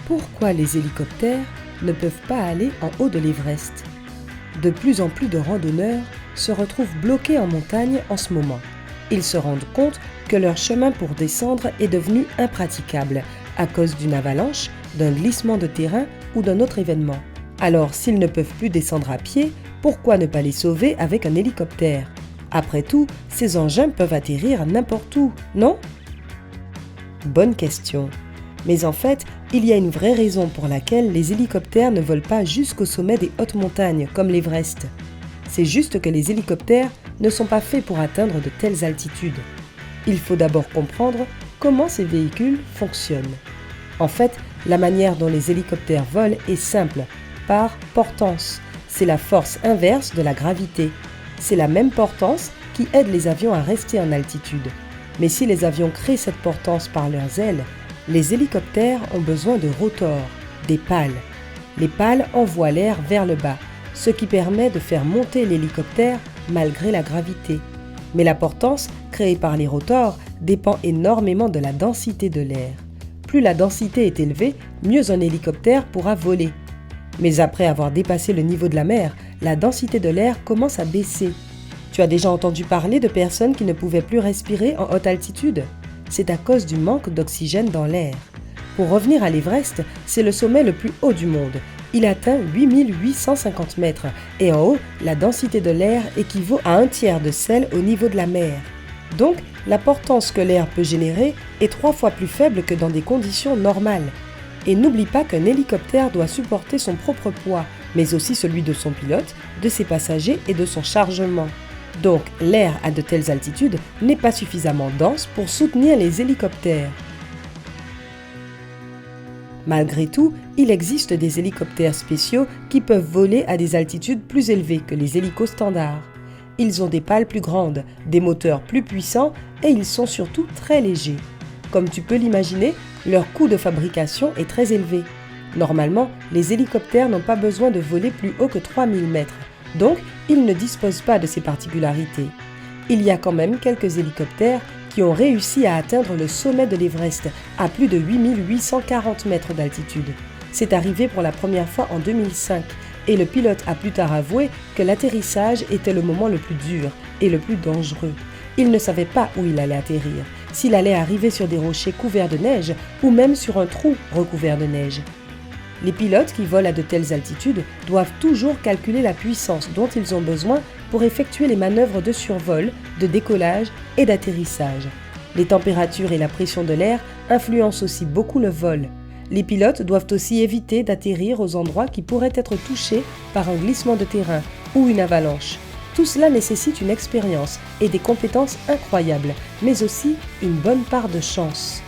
Pourquoi les hélicoptères ne peuvent pas aller en haut de l'Everest? De plus en plus de randonneurs se retrouvent bloqués en montagne en ce moment. Ils se rendent compte que leur chemin pour descendre est devenu impraticable à cause d'une avalanche, d'un glissement de terrain ou d'un autre événement. Alors, s'ils ne peuvent plus descendre à pied, pourquoi ne pas les sauver avec un hélicoptère? Après tout, ces engins peuvent atterrir n'importe où, non? Bonne question. Mais en fait, il y a une vraie raison pour laquelle les hélicoptères ne volent pas jusqu'au sommet des hautes montagnes comme l'Everest. C'est juste que les hélicoptères ne sont pas faits pour atteindre de telles altitudes. Il faut d'abord comprendre comment ces véhicules fonctionnent. En fait, la manière dont les hélicoptères volent est simple, par portance. C'est la force inverse de la gravité. C'est la même portance qui aide les avions à rester en altitude. Mais si les avions créent cette portance par leurs ailes, les hélicoptères ont besoin de rotors, des pales. Les pales envoient l'air vers le bas, ce qui permet de faire monter l'hélicoptère malgré la gravité. Mais la portance créée par les rotors dépend énormément de la densité de l'air. Plus la densité est élevée, mieux un hélicoptère pourra voler. Mais après avoir dépassé le niveau de la mer, la densité de l'air commence à baisser. Tu as déjà entendu parler de personnes qui ne pouvaient plus respirer en haute altitude? C'est à cause du manque d'oxygène dans l'air. Pour revenir à l'Everest, c'est le sommet le plus haut du monde. Il atteint 8850 mètres et en haut, la densité de l'air équivaut à un tiers de celle au niveau de la mer. Donc, la portance que l'air peut générer est 3 fois plus faible que dans des conditions normales. Et n'oublie pas qu'un hélicoptère doit supporter son propre poids, mais aussi celui de son pilote, de ses passagers et de son chargement. Donc, l'air à de telles altitudes n'est pas suffisamment dense pour soutenir les hélicoptères. Malgré tout, il existe des hélicoptères spéciaux qui peuvent voler à des altitudes plus élevées que les hélicos standards. Ils ont des pales plus grandes, des moteurs plus puissants et ils sont surtout très légers. Comme tu peux l'imaginer, leur coût de fabrication est très élevé. Normalement, les hélicoptères n'ont pas besoin de voler plus haut que 3000 mètres, donc ils ne disposent pas de ces particularités. Il y a quand même quelques hélicoptères qui ont réussi à atteindre le sommet de l'Everest à plus de 8840 mètres d'altitude. C'est arrivé pour la première fois en 2005 et le pilote a plus tard avoué que l'atterrissage était le moment le plus dur et le plus dangereux. Il ne savait pas où il allait atterrir, s'il allait arriver sur des rochers couverts de neige ou même sur un trou recouvert de neige. Les pilotes qui volent à de telles altitudes doivent toujours calculer la puissance dont ils ont besoin pour effectuer les manœuvres de survol, de décollage et d'atterrissage. Les températures et la pression de l'air influencent aussi beaucoup le vol. Les pilotes doivent aussi éviter d'atterrir aux endroits qui pourraient être touchés par un glissement de terrain ou une avalanche. Tout cela nécessite une expérience et des compétences incroyables, mais aussi une bonne part de chance.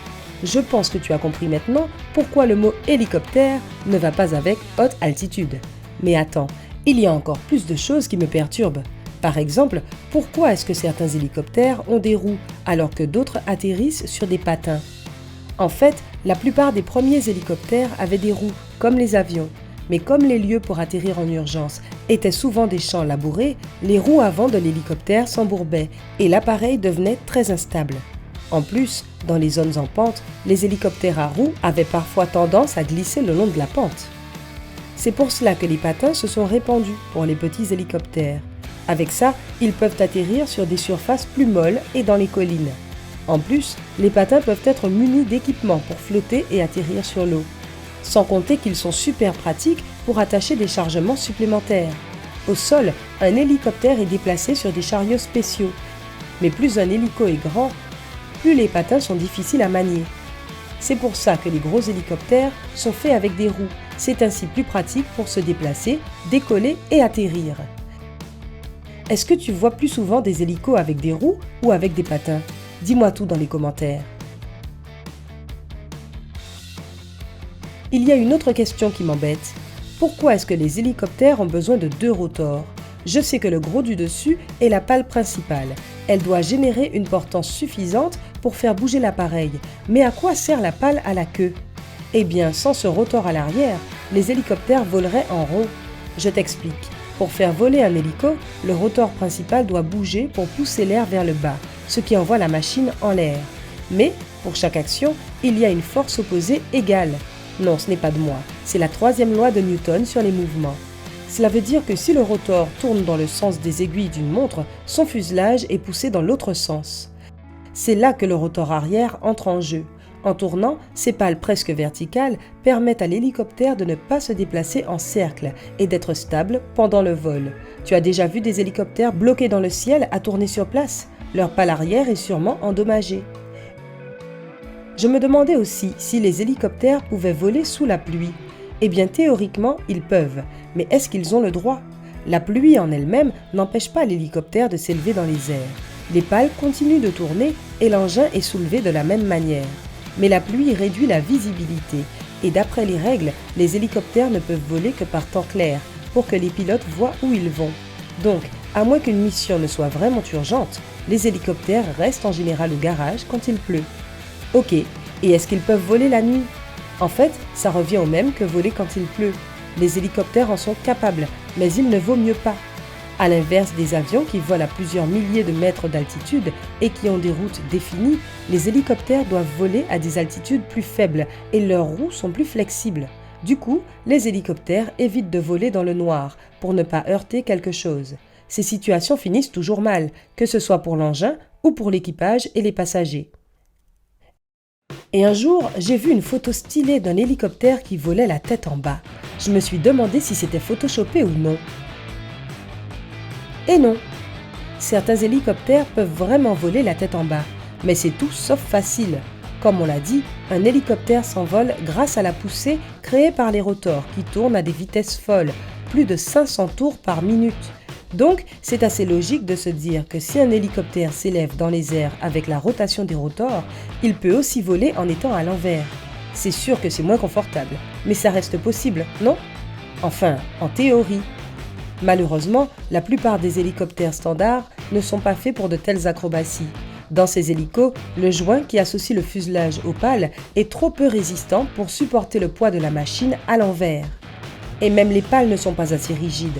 Je pense que tu as compris maintenant pourquoi le mot hélicoptère ne va pas avec haute altitude. Mais attends, il y a encore plus de choses qui me perturbent. Par exemple, pourquoi est-ce que certains hélicoptères ont des roues alors que d'autres atterrissent sur des patins? En fait, la plupart des premiers hélicoptères avaient des roues, comme les avions. Mais comme les lieux pour atterrir en urgence étaient souvent des champs labourés, les roues avant de l'hélicoptère s'embourbaient et l'appareil devenait très instable. En plus, dans les zones en pente, les hélicoptères à roues avaient parfois tendance à glisser le long de la pente. C'est pour cela que les patins se sont répandus pour les petits hélicoptères. Avec ça, ils peuvent atterrir sur des surfaces plus molles et dans les collines. En plus, les patins peuvent être munis d'équipements pour flotter et atterrir sur l'eau. Sans compter qu'ils sont super pratiques pour attacher des chargements supplémentaires. Au sol, un hélicoptère est déplacé sur des chariots spéciaux. Mais plus un hélico est grand, plus les patins sont difficiles à manier. C'est pour ça que les gros hélicoptères sont faits avec des roues. C'est ainsi plus pratique pour se déplacer, décoller et atterrir. Est-ce que tu vois plus souvent des hélicos avec des roues ou avec des patins? Dis-moi tout dans les commentaires. Il y a une autre question qui m'embête. Pourquoi est-ce que les hélicoptères ont besoin de 2 rotors? Je sais que le gros du dessus est la pale principale. Elle doit générer une portance suffisante pour faire bouger l'appareil. Mais à quoi sert la pale à la queue? Eh bien, sans ce rotor à l'arrière, les hélicoptères voleraient en rond. Je t'explique. Pour faire voler un hélico, le rotor principal doit bouger pour pousser l'air vers le bas, ce qui envoie la machine en l'air. Mais, pour chaque action, il y a une force opposée égale. Non, ce n'est pas de moi, c'est la troisième loi de Newton sur les mouvements. Cela veut dire que si le rotor tourne dans le sens des aiguilles d'une montre, son fuselage est poussé dans l'autre sens. C'est là que le rotor arrière entre en jeu. En tournant, ses pales presque verticales permettent à l'hélicoptère de ne pas se déplacer en cercle et d'être stable pendant le vol. Tu as déjà vu des hélicoptères bloqués dans le ciel à tourner sur place? Leur pale arrière est sûrement endommagée. Je me demandais aussi si les hélicoptères pouvaient voler sous la pluie. Eh bien théoriquement, ils peuvent, mais est-ce qu'ils ont le droit? La pluie en elle-même n'empêche pas l'hélicoptère de s'élever dans les airs. Les pales continuent de tourner et l'engin est soulevé de la même manière. Mais la pluie réduit la visibilité et d'après les règles, les hélicoptères ne peuvent voler que par temps clair pour que les pilotes voient où ils vont. Donc, à moins qu'une mission ne soit vraiment urgente, les hélicoptères restent en général au garage quand il pleut. Ok, et est-ce qu'ils peuvent voler la nuit? En fait, ça revient au même que voler quand il pleut. Les hélicoptères en sont capables, mais il ne vaut mieux pas. À l'inverse des avions qui volent à plusieurs milliers de mètres d'altitude et qui ont des routes définies, les hélicoptères doivent voler à des altitudes plus faibles et leurs roues sont plus flexibles. Du coup, les hélicoptères évitent de voler dans le noir pour ne pas heurter quelque chose. Ces situations finissent toujours mal, que ce soit pour l'engin ou pour l'équipage et les passagers. Et un jour, j'ai vu une photo stylée d'un hélicoptère qui volait la tête en bas. Je me suis demandé si c'était photoshopé ou non. Et non, certains hélicoptères peuvent vraiment voler la tête en bas, mais c'est tout sauf facile. Comme on l'a dit, un hélicoptère s'envole grâce à la poussée créée par les rotors qui tournent à des vitesses folles, plus de 500 tours par minute. Donc, c'est assez logique de se dire que si un hélicoptère s'élève dans les airs avec la rotation des rotors, il peut aussi voler en étant à l'envers. C'est sûr que c'est moins confortable, mais ça reste possible, non? Enfin, en théorie. Malheureusement, la plupart des hélicoptères standards ne sont pas faits pour de telles acrobaties. Dans ces hélicos, le joint qui associe le fuselage aux pales est trop peu résistant pour supporter le poids de la machine à l'envers. Et même les pales ne sont pas assez rigides.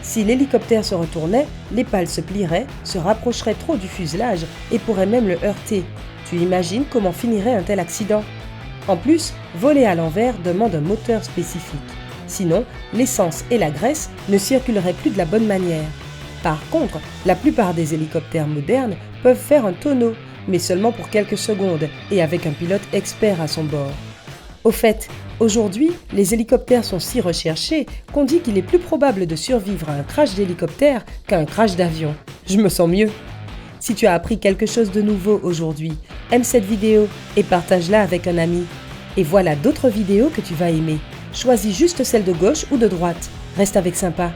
Si l'hélicoptère se retournait, les pales se plieraient, se rapprocheraient trop du fuselage et pourraient même le heurter. Tu imagines comment finirait un tel accident? En plus, voler à l'envers demande un moteur spécifique. Sinon, l'essence et la graisse ne circuleraient plus de la bonne manière. Par contre, la plupart des hélicoptères modernes peuvent faire un tonneau, mais seulement pour quelques secondes et avec un pilote expert à son bord. Au fait, aujourd'hui, les hélicoptères sont si recherchés qu'on dit qu'il est plus probable de survivre à un crash d'hélicoptère qu'à un crash d'avion. Je me sens mieux. Si tu as appris quelque chose de nouveau aujourd'hui, aime cette vidéo et partage-la avec un ami. Et voilà d'autres vidéos que tu vas aimer. Choisis juste celle de gauche ou de droite. Reste avec Sympa.